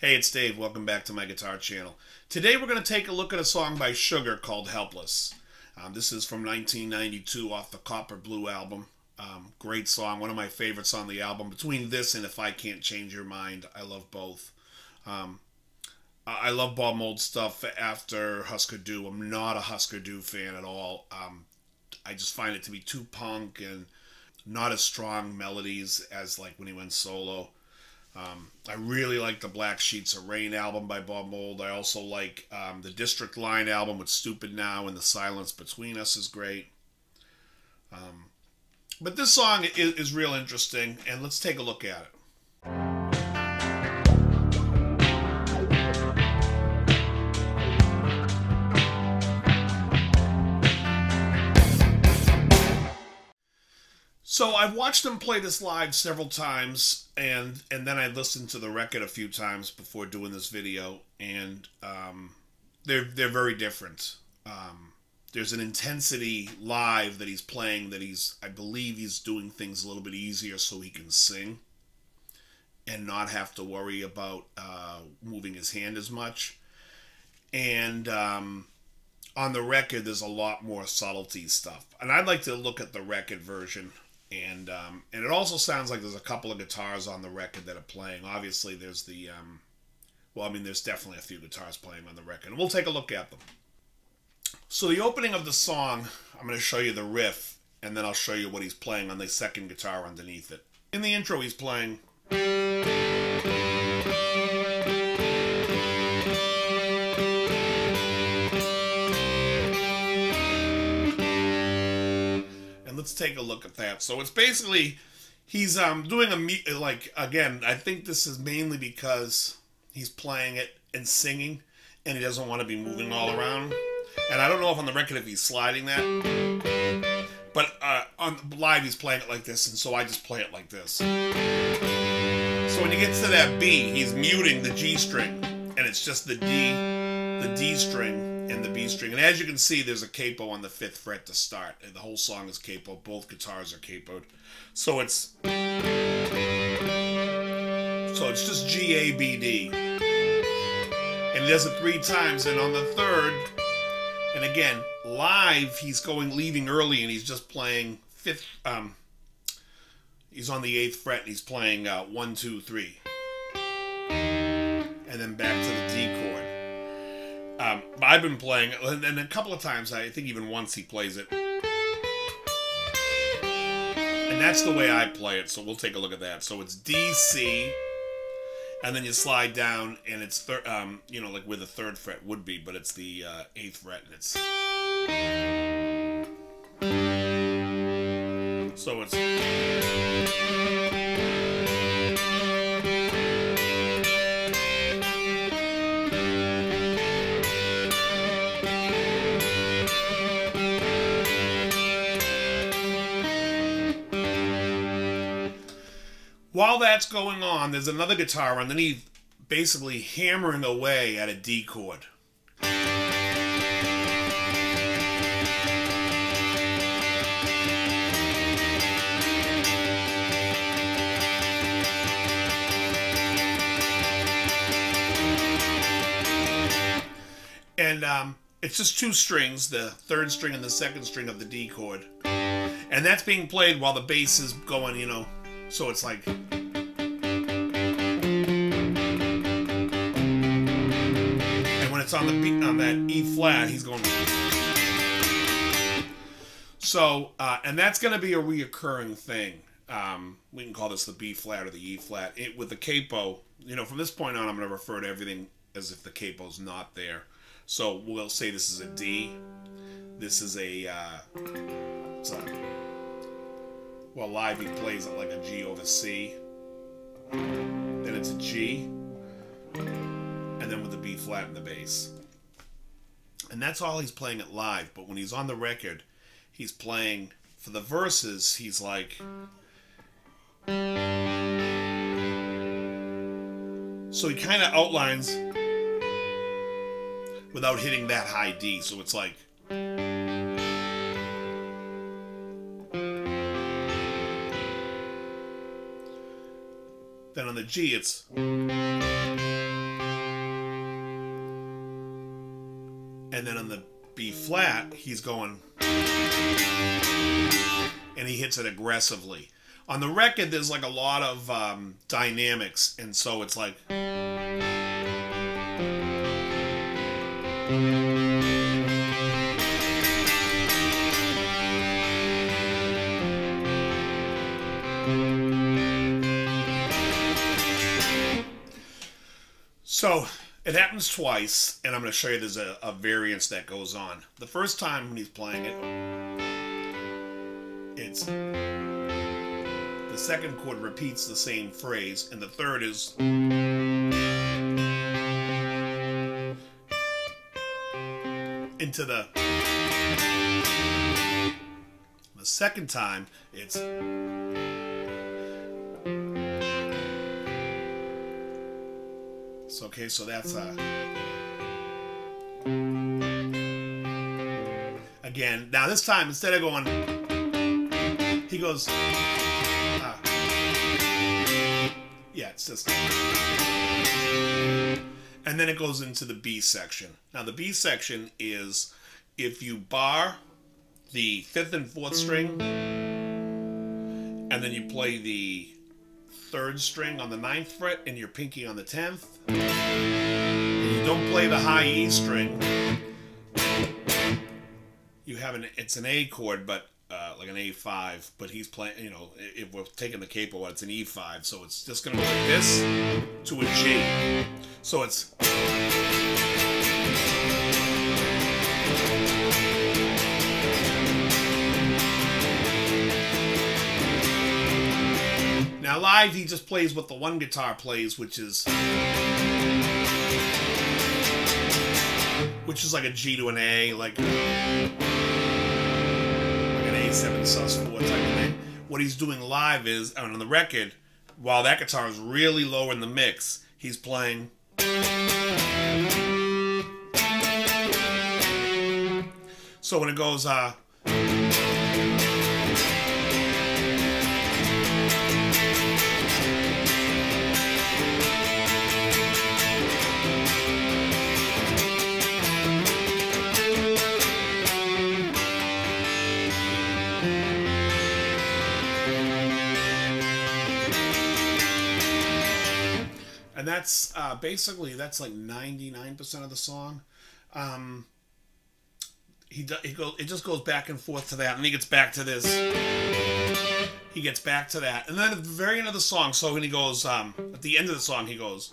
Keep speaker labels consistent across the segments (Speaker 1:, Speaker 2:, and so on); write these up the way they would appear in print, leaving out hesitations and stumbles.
Speaker 1: Hey, it's Dave. Welcome back to my guitar channel. Today we're going to take a look at a song by Sugar called Helpless. This is from 1992 off the Copper Blue album. Great song, one of my favorites on the album. Between this and If I Can't Change Your Mind, I love both. I love Bob Mould stuff after Husker Du. I'm not a Husker Du fan at all. I just find it to be too punk and not as strong melodies as like when he went solo. I really like the Black Sheets of Rain album by Bob Mould. I also like the District Line album with Stupid Now, and The Silence Between Us is great. But this song is real interesting, and let's take a look at it. So I've watched him play this live several times, and then I listened to the record a few times before doing this video, and they're very different. There's an intensity live that he's playing that I believe he's doing things a little bit easier so he can sing and not have to worry about moving his hand as much. And on the record, there's a lot more subtlety stuff. And I'd like to look at the record version. And it also sounds like there's a couple of guitars on the record that are playing. Obviously, there's the, there's definitely a few guitars playing on the record. And we'll take a look at them. So the opening of the song, I'm going to show you the riff, and then I'll show you what he's playing on the second guitar underneath it. In the intro, he's playing... Let's take a look at that. So it's basically, he's doing again, I think this is mainly because he's playing it and singing, and he doesn't want to be moving all around. And I don't know if on the record if he's sliding that, but on live he's playing it like this, and so I just play it like this. So when he gets to that B, he's muting the G string, and it's just the D string, and the B string. And as you can see, there's a capo on the 5th fret to start. And the whole song is capo. Both guitars are capoed. So it's just G, A, B, D. And he does it 3 times. And on the 3rd, and again, live, he's leaving early, and he's just playing 5th. He's on the 8th fret, and he's playing 1, 2, 3. And then back to the D chord. I've been playing it, and a couple of times, I think even once he plays it. And that's the way I play it, so we'll take a look at that. So it's D, C, and then you slide down, and it's, like where the 3rd fret would be, but it's the 8th fret, and it's... So it's... While that's going on, there's another guitar underneath basically hammering away at a D chord. And it's just 2 strings, the 3rd string and the 2nd string of the D chord. And that's being played while the bass is going, so it's like... And when it's on the beat, on that E flat, he's going... So, and that's going to be a reoccurring thing. We can call this the B flat or the E flat. With the capo, from this point on, I'm going to refer to everything as if the capo's not there. So we'll say this is a D. This is well, live he plays it like a G over C. Then it's a G. And then with the B flat and the bass. And that's all he's playing it live. But when he's on the record, he's playing, for the verses, he's like... So he kind of outlines without hitting that high D. So it's like... Then on the G, it's... And then on the B flat, he's going, and he hits it aggressively. On the record, there's like a lot of dynamics, and so it's like. So it happens twice, and I'm going to show you there's a variance that goes on. The first time when he's playing it, it's the second chord repeats the same phrase, and the third is into the second time it's okay, so that's again. Now this time, instead of going, he goes, yeah, it's just, and then it goes into the B section. Now the B section is if you bar the 5th and 4th string, and then you play the 3rd string on the 9th fret and your pinky on the 10th, and you don't play the high E string, you have it's an A chord, but like an A5, but he's playing, you know, if we're taking the capo, it's an E5, so it's just going to go like this to a G. So it's, now live he just plays what the one guitar plays, which is like a G to an A, like an A7 sus4 type of thing. What he's doing live is, on the record, while that guitar is really low in the mix, he's playing. So when it goes, and that's basically, that's like 99% of the song. It just goes back and forth to that, and he gets back to this. He gets back to that, and then at the very end of the song, so when he goes, at the end of the song, he goes.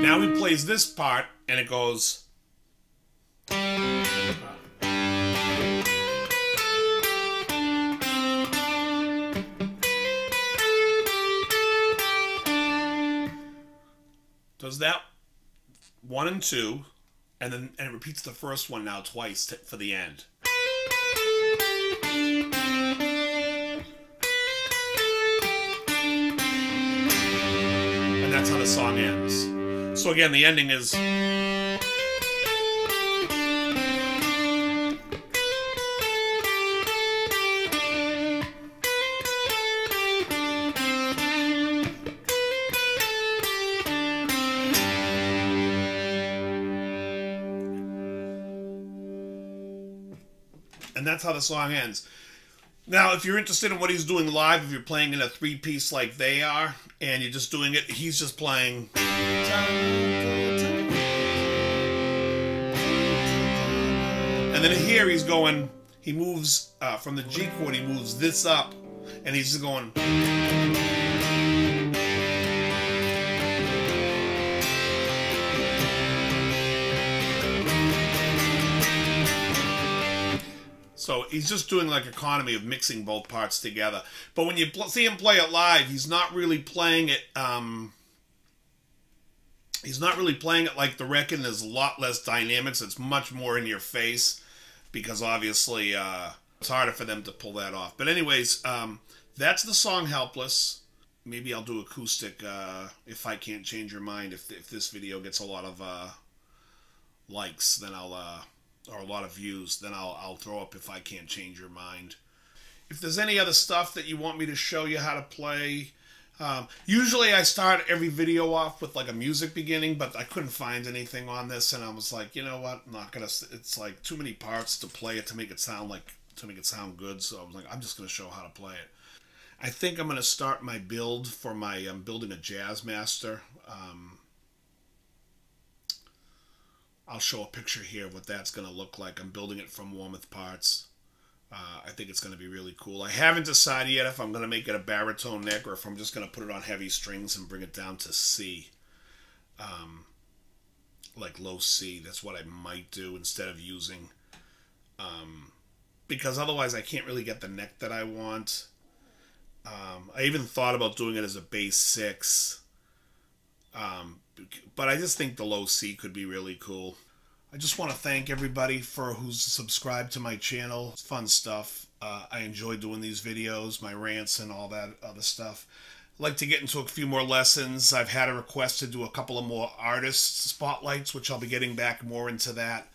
Speaker 1: Now he plays this part, and it goes. Does that 1 and 2, and then it repeats the first one now twice for the end. And that's how the song ends. So again, the ending is. And that's how the song ends. Now, if you're interested in what he's doing live, if you're playing in a 3-piece like they are, and you're just doing it, he's just playing. And then here he's going, he moves from the G chord, he moves this up, and he's just going. So he's just doing like economy of mixing both parts together. But when you see him play it live, he's not really playing it. He's not really playing it like the record. There's a lot less dynamics. It's much more in your face because obviously it's harder for them to pull that off. But anyways, that's the song "Helpless." Maybe I'll do acoustic if I can't change your mind. If this video gets a lot of likes, then I'll or a lot of views, then I'll throw up If I Can't Change Your Mind. If there's any other stuff that you want me to show you how to play, usually I start every video off with like a music beginning, but I couldn't find anything on this, and I was like, you know what, I'm not gonna. It's like too many parts to play it to make it sound good. So I was like, I'm just gonna show how to play it. I think I'm gonna start my build for my. I'm building a Jazzmaster. I'll show a picture here of what that's gonna look like. I'm building it from Warmouth parts. I think it's going to be really cool. I haven't decided yet if I'm going to make it a baritone neck or if I'm just going to put it on heavy strings and bring it down to C. Like low C. That's what I might do instead of using... because otherwise I can't really get the neck that I want. I even thought about doing it as a bass 6. But I just think the low C could be really cool. I just want to thank everybody for who's subscribed to my channel. It's fun stuff. I enjoy doing these videos, my rants and all that other stuff. I'd like to get into a few more lessons. I've had a request to do a couple of more artist spotlights, which I'll be getting back more into that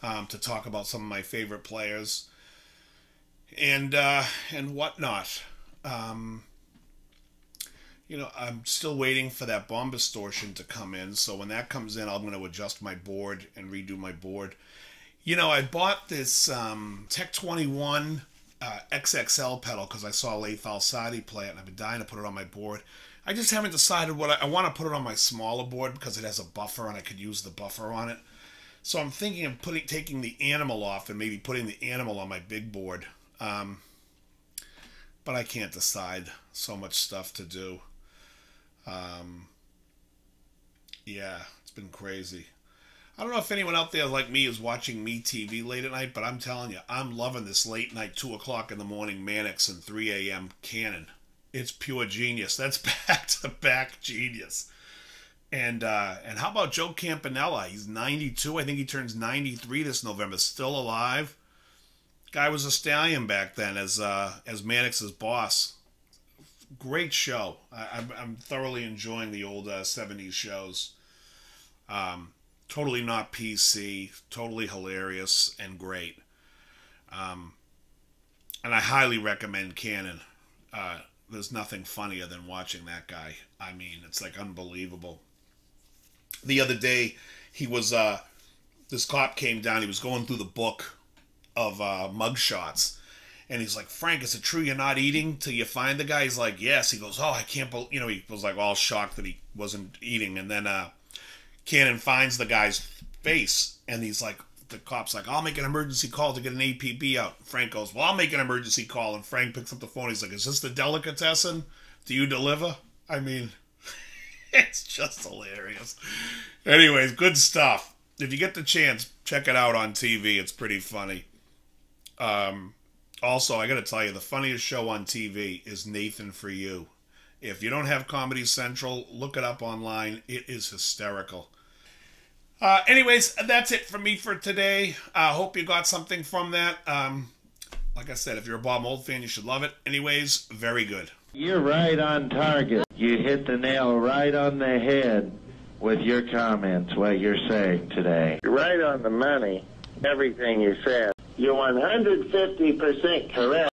Speaker 1: to talk about some of my favorite players and whatnot. You know, I'm still waiting for that bomb distortion to come in. So when that comes in, I'm going to adjust my board and redo my board. You know, I bought this Tech 21 XXL pedal because I saw Leif Alsati play it, and I've been dying to put it on my board. I just haven't decided what I want to put it on my smaller board because it has a buffer and I could use the buffer on it. So I'm thinking of taking the Animal off and maybe putting the Animal on my big board. But I can't decide. So much stuff to do. Yeah, it's been crazy. I don't know if anyone out there like me is watching Me TV late at night, but I'm telling you, I'm loving this late night 2 o'clock in the morning Mannix and 3 a.m. Canon. It's pure genius. That's back-to-back genius. And how about Joe Campanella? He's 92. I think he turns 93 this November. Still alive. Guy was a stallion back then as Mannix's boss. Great show. I'm thoroughly enjoying the old 70s shows. Totally not PC. Totally hilarious and great. And I highly recommend Canon. There's nothing funnier than watching that guy. I mean, it's like unbelievable. The other day, he was... this cop came down. He was going through the book of mugshots. And he's like, Frank, is it true you're not eating till you find the guy? He's like, yes. He goes, oh, I can't believe, you know, he was like all shocked that he wasn't eating. And then Cannon finds the guy's face. And he's like, the cop's like, I'll make an emergency call to get an APB out. Frank goes, well, I'll make an emergency call. And Frank picks up the phone. He's like, is this the delicatessen? Do you deliver? I mean, it's just hilarious. Anyways, good stuff. If you get the chance, check it out on TV. It's pretty funny. Also, I got to tell you, the funniest show on TV is Nathan For You. If you don't have Comedy Central, look it up online. It is hysterical. Anyways, that's it for me for today. I hope you got something from that. Like I said, if you're a Bob Mould fan, you should love it. Anyways, very good.
Speaker 2: You're right on target. You hit the nail right on the head with your comments, what you're saying today.
Speaker 3: You're right on the money, everything you said. You're 150% correct.